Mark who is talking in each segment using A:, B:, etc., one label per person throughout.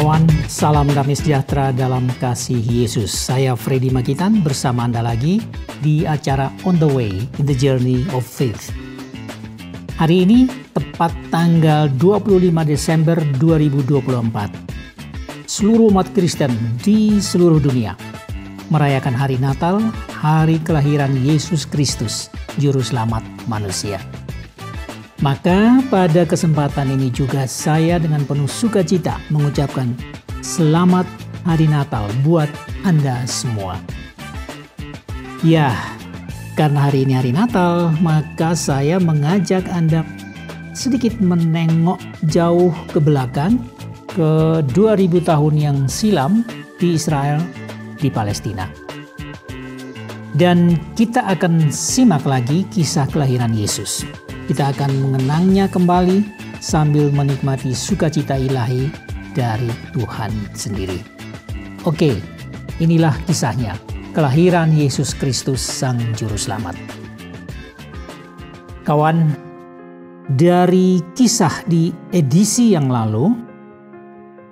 A: kawan, salam damai sejahtera dalam kasih Yesus. Saya Freddy Makitan bersama Anda lagi di acara On the Way in the Journey of Faith. Hari ini tepat tanggal 25 Desember 2024. Seluruh umat Kristen di seluruh dunia merayakan hari Natal, hari kelahiran Yesus Kristus, Juru Selamat manusia. Maka pada kesempatan ini juga saya dengan penuh sukacita mengucapkan selamat hari Natal buat Anda semua. Ya, karena hari ini hari Natal, maka saya mengajak Anda sedikit menengok jauh ke belakang ke 2000 tahun yang silam di Israel, di Palestina. Dan kita akan simak lagi kisah kelahiran Yesus. Kita akan mengenangnya kembali sambil menikmati sukacita ilahi dari Tuhan sendiri. Oke, inilah kisahnya, kelahiran Yesus Kristus Sang Juru Selamat. Kawan, dari kisah di edisi yang lalu,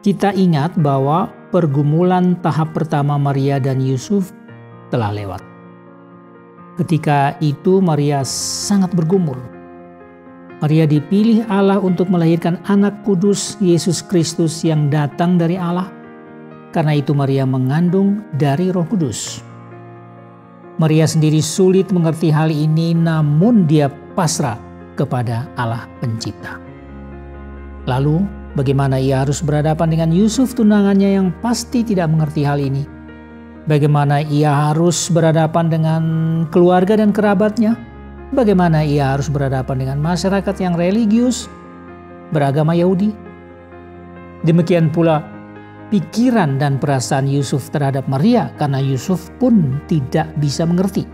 A: kita ingat bahwa pergumulan tahap pertama Maria dan Yusuf telah lewat. Ketika itu Maria sangat bergumul. Maria dipilih Allah untuk melahirkan anak kudus Yesus Kristus yang datang dari Allah. Karena itu Maria mengandung dari Roh Kudus. Maria sendiri sulit mengerti hal ini, namun dia pasrah kepada Allah Pencipta. Lalu bagaimana ia harus berhadapan dengan Yusuf tunangannya yang pasti tidak mengerti hal ini? Bagaimana ia harus berhadapan dengan keluarga dan kerabatnya? Bagaimana ia harus berhadapan dengan masyarakat yang religius, beragama Yahudi? Demikian pula pikiran dan perasaan Yusuf terhadap Maria, karena Yusuf pun tidak bisa mengerti.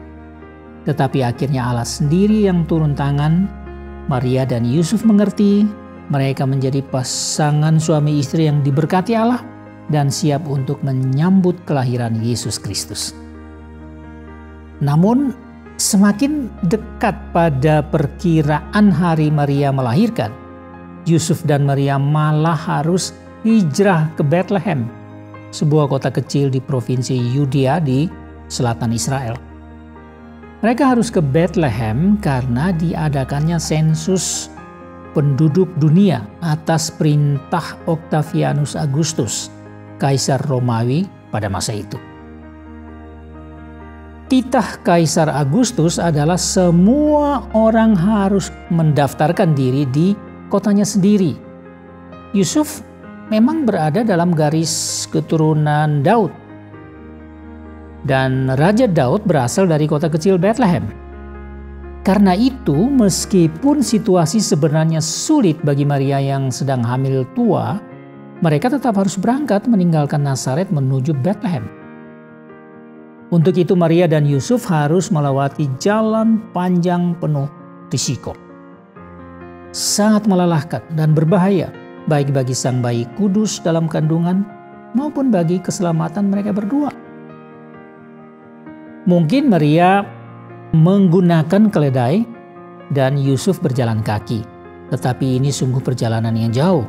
A: Tetapi akhirnya Allah sendiri yang turun tangan. Maria dan Yusuf mengerti. Mereka menjadi pasangan suami istri yang diberkati Allah dan siap untuk menyambut kelahiran Yesus Kristus. Namun semakin dekat pada perkiraan hari Maria melahirkan, Yusuf dan Maria malah harus hijrah ke Bethlehem, sebuah kota kecil di provinsi Yudea di selatan Israel. Mereka harus ke Bethlehem karena diadakannya sensus penduduk dunia atas perintah Octavianus Augustus, Kaisar Romawi pada masa itu. Titah Kaisar Agustus adalah semua orang harus mendaftarkan diri di kotanya sendiri. Yusuf memang berada dalam garis keturunan Daud. Dan Raja Daud berasal dari kota kecil Bethlehem. Karena itu, meskipun situasi sebenarnya sulit bagi Maria yang sedang hamil tua, mereka tetap harus berangkat meninggalkan Nazaret menuju Bethlehem. Untuk itu Maria dan Yusuf harus melewati jalan panjang penuh risiko. Sangat melelahkan dan berbahaya, baik bagi sang bayi kudus dalam kandungan maupun bagi keselamatan mereka berdua. Mungkin Maria menggunakan keledai dan Yusuf berjalan kaki, tetapi ini sungguh perjalanan yang jauh.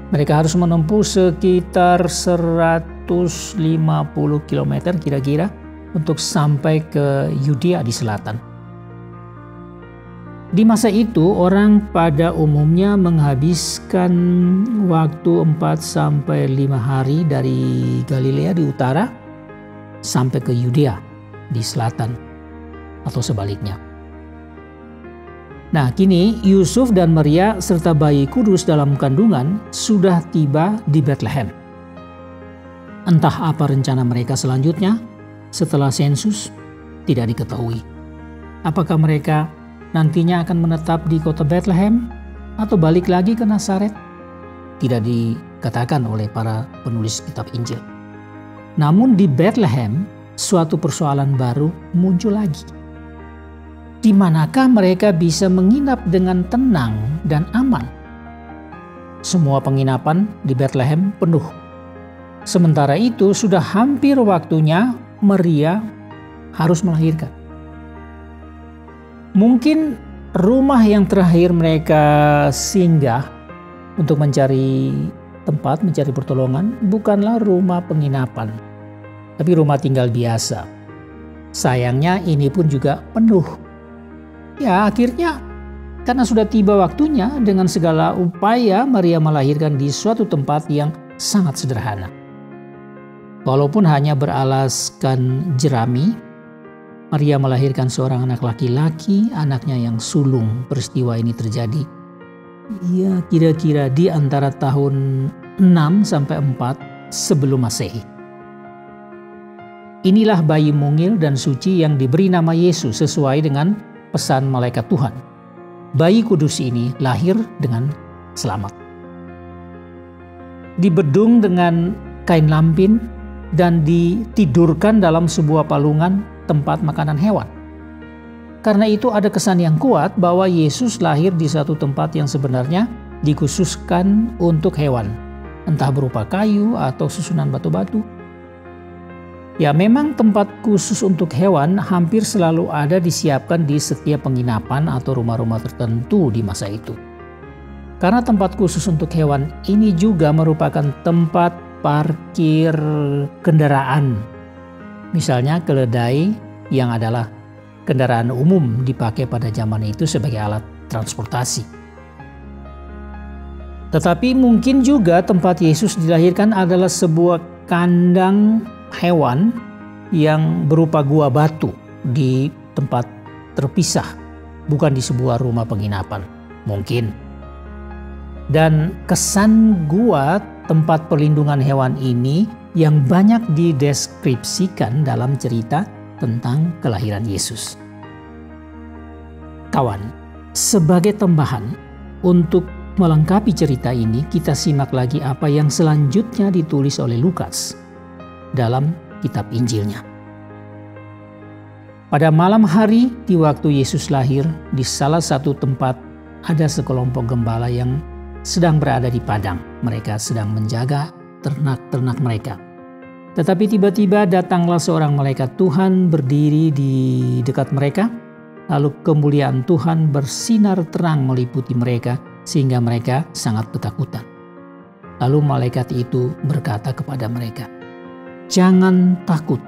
A: Mereka harus menempuh sekitar 150 km kira-kira untuk sampai ke Yudea di selatan. Di masa itu orang pada umumnya menghabiskan waktu 4-5 hari dari Galilea di utara sampai ke Yudea di selatan atau sebaliknya. Nah, kini Yusuf dan Maria serta bayi kudus dalam kandungan sudah tiba di Bethlehem. Entah apa rencana mereka selanjutnya setelah sensus, tidak diketahui. Apakah mereka nantinya akan menetap di kota Bethlehem atau balik lagi ke Nazaret? Tidak dikatakan oleh para penulis kitab Injil. Namun di Bethlehem, suatu persoalan baru muncul lagi. Di manakah mereka bisa menginap dengan tenang dan aman? Semua penginapan di Bethlehem penuh. Sementara itu sudah hampir waktunya Maria harus melahirkan. Mungkin rumah yang terakhir mereka singgah untuk mencari tempat mencari pertolongan bukanlah rumah penginapan, tapi rumah tinggal biasa. Sayangnya ini pun juga penuh. Ya, akhirnya karena sudah tiba waktunya, dengan segala upaya Maria melahirkan di suatu tempat yang sangat sederhana. Walaupun hanya beralaskan jerami, Maria melahirkan seorang anak laki-laki, anaknya yang sulung. Peristiwa ini terjadi ya kira-kira di antara tahun 6 sampai 4 sebelum Masehi. Inilah bayi mungil dan suci yang diberi nama Yesus sesuai dengan pesan malaikat Tuhan. Bayi kudus ini lahir dengan selamat. Dibedung dengan kain lampin dan ditidurkan dalam sebuah palungan tempat makanan hewan. Karena itu ada kesan yang kuat bahwa Yesus lahir di satu tempat yang sebenarnya dikhususkan untuk hewan, entah berupa kayu atau susunan batu-batu. Ya, memang tempat khusus untuk hewan hampir selalu ada disiapkan di setiap penginapan atau rumah-rumah tertentu di masa itu. Karena tempat khusus untuk hewan ini juga merupakan tempat parkir kendaraan. Misalnya keledai yang adalah kendaraan umum dipakai pada zaman itu sebagai alat transportasi. Tetapi mungkin juga tempat Yesus dilahirkan adalah sebuah kandang hewan yang berupa gua batu di tempat terpisah, bukan di sebuah rumah penginapan. Mungkin. Dan kesan gua tempat perlindungan hewan ini yang banyak dideskripsikan dalam cerita tentang kelahiran Yesus. Kawan, sebagai tambahan untuk melengkapi cerita ini, kita simak lagi apa yang selanjutnya ditulis oleh Lukas dalam kitab Injilnya. Pada malam hari di waktu Yesus lahir, di salah satu tempat ada sekelompok gembala yang sedang berada di padang. Mereka sedang menjaga ternak-ternak mereka. Tetapi tiba-tiba datanglah seorang malaikat Tuhan berdiri di dekat mereka. Lalu kemuliaan Tuhan bersinar terang meliputi mereka sehingga mereka sangat ketakutan. Lalu malaikat itu berkata kepada mereka, "Jangan takut,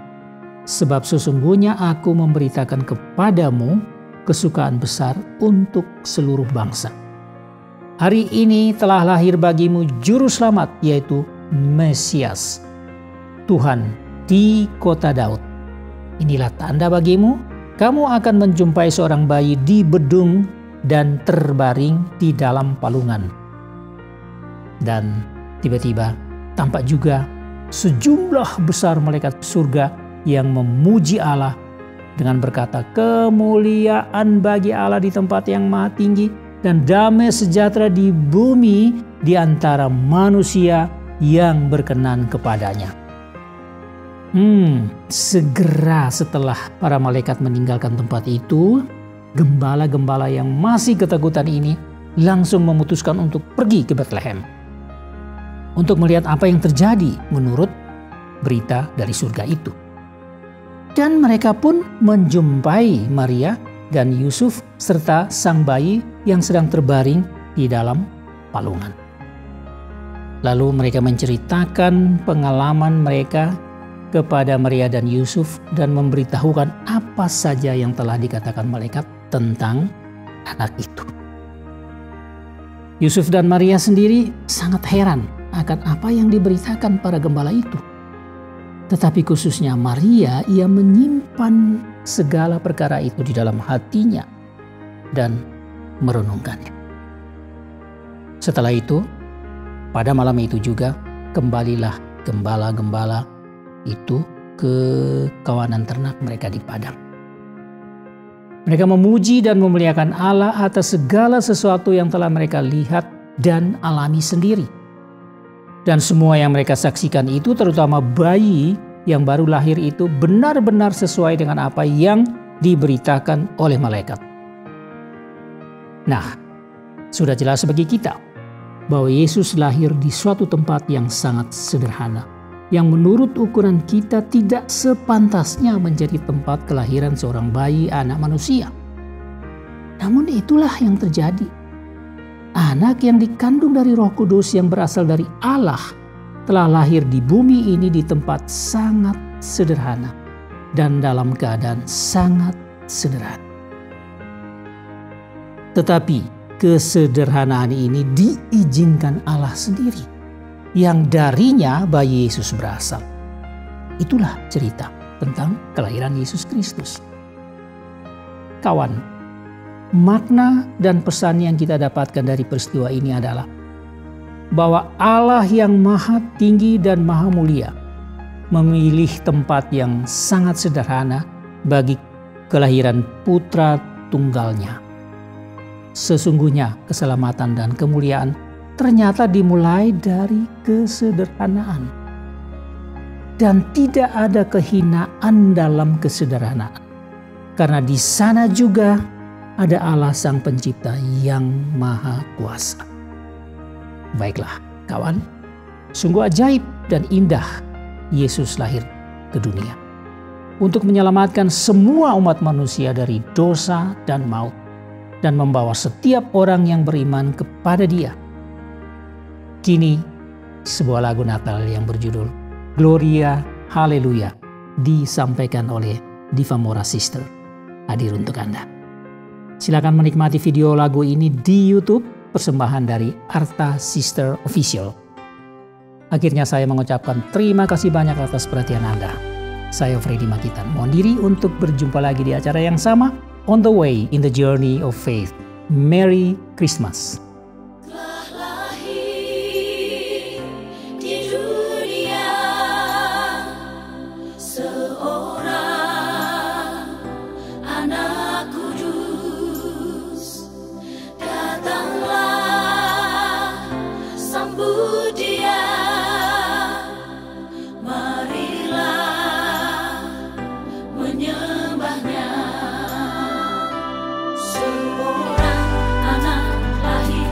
A: sebab sesungguhnya aku memberitakan kepadamu kesukaan besar untuk seluruh bangsa. Hari ini telah lahir bagimu juru selamat, yaitu Mesias, Tuhan di kota Daud. Inilah tanda bagimu, kamu akan menjumpai seorang bayi dibedung dan terbaring di dalam palungan." Dan tiba-tiba tampak juga sejumlah besar malaikat surga yang memuji Allah dengan berkata, "Kemuliaan bagi Allah di tempat yang maha tinggi dan damai sejahtera di bumi di antara manusia yang berkenan kepadanya." Segera setelah para malaikat meninggalkan tempat itu, gembala-gembala yang masih ketakutan ini langsung memutuskan untuk pergi ke Bethlehem untuk melihat apa yang terjadi menurut berita dari surga itu. Dan mereka pun menjumpai Maria dan Yusuf serta sang bayi yang sedang terbaring di dalam palungan. Lalu mereka menceritakan pengalaman mereka kepada Maria dan Yusuf dan memberitahukan apa saja yang telah dikatakan malaikat tentang anak itu. Yusuf dan Maria sendiri sangat heran akan apa yang diberitakan para gembala itu. Tetapi khususnya Maria, ia menyimpan segala perkara itu di dalam hatinya dan merenungkannya. Setelah itu, pada malam itu juga kembalilah gembala-gembala itu ke kawanan ternak mereka di padang. Mereka memuji dan memuliakan Allah atas segala sesuatu yang telah mereka lihat dan alami sendiri. Dan semua yang mereka saksikan itu, terutama bayi yang baru lahir itu, benar-benar sesuai dengan apa yang diberitakan oleh malaikat. Nah, sudah jelas bagi kita bahwa Yesus lahir di suatu tempat yang sangat sederhana, yang menurut ukuran kita tidak sepantasnya menjadi tempat kelahiran seorang bayi anak manusia. Namun itulah yang terjadi. anak yang dikandung dari Roh Kudus yang berasal dari Allah telah lahir di bumi ini di tempat sangat sederhana dan dalam keadaan sangat sederhana. Tetapi kesederhanaan ini diizinkan Allah sendiri, yang darinya bayi Yesus berasal. Itulah cerita tentang kelahiran Yesus Kristus. Kawan, makna dan pesan yang kita dapatkan dari peristiwa ini adalah bahwa Allah yang maha tinggi dan maha mulia memilih tempat yang sangat sederhana bagi kelahiran putra tunggalnya. Sesungguhnya keselamatan dan kemuliaan ternyata dimulai dari kesederhanaan. Dan tidak ada kehinaan dalam kesederhanaan. Karena di sana juga ada Allah Sang Pencipta yang Maha Kuasa. Baiklah kawan, sungguh ajaib dan indah Yesus lahir ke dunia untuk menyelamatkan semua umat manusia dari dosa dan maut dan membawa setiap orang yang beriman kepada Dia. Kini sebuah lagu Natal yang berjudul Gloria Haleluya disampaikan oleh Diva Mora Sister hadir untuk Anda. Silakan menikmati video lagu ini di YouTube, persembahan dari Arta Sister Official. Akhirnya saya mengucapkan terima kasih banyak atas perhatian Anda. Saya Freddy Makitan mohon diri untuk berjumpa lagi di acara yang sama, On the Way in the Journey of Faith. Merry Christmas.
B: Seorang anak lahir.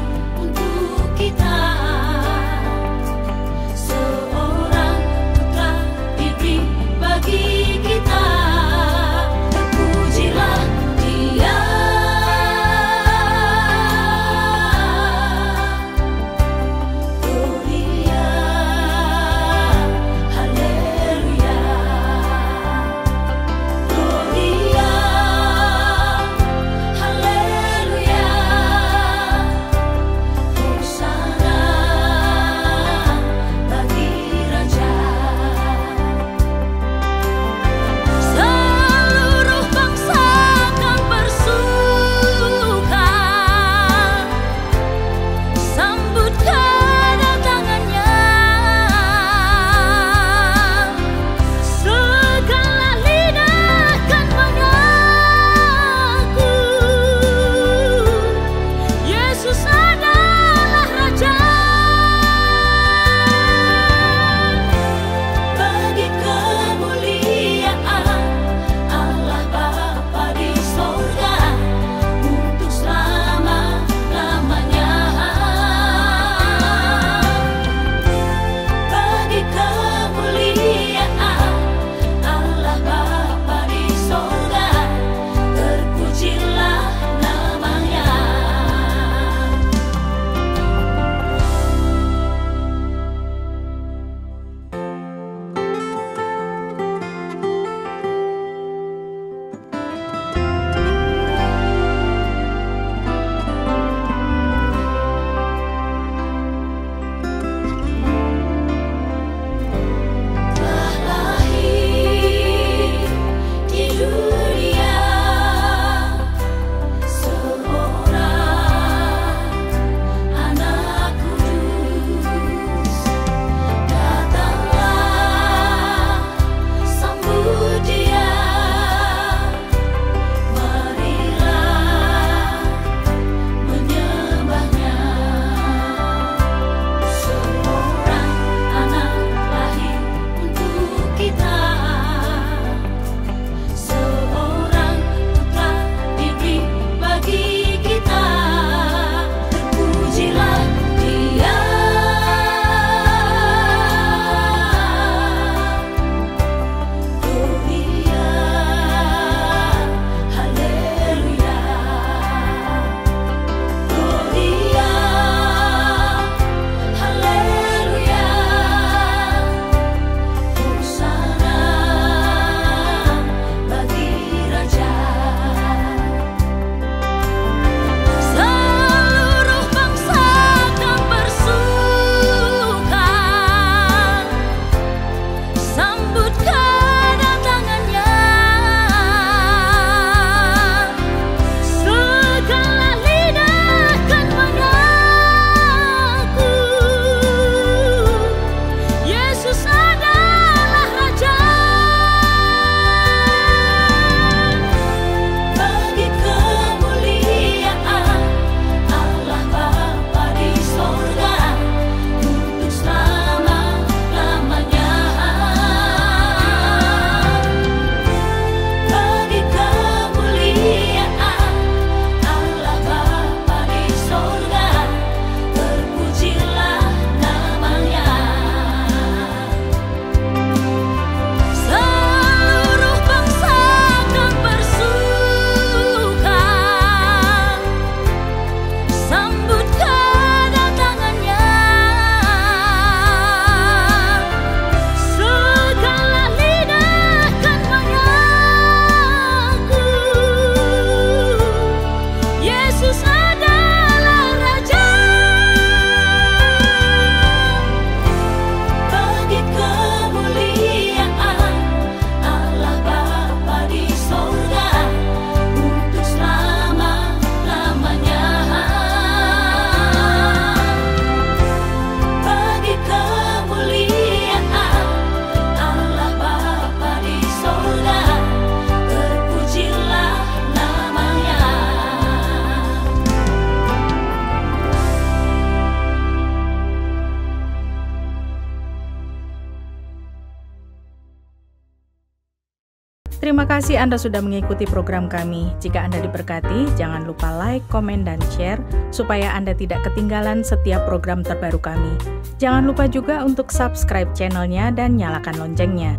B: Terima kasih Anda sudah mengikuti program kami. Jika Anda diberkati, jangan lupa like, komen, dan share supaya Anda tidak ketinggalan setiap program terbaru kami. Jangan lupa juga untuk subscribe channelnya dan nyalakan loncengnya.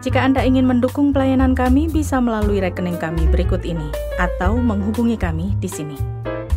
B: Jika Anda ingin mendukung pelayanan kami, bisa melalui rekening kami berikut ini atau menghubungi kami di sini.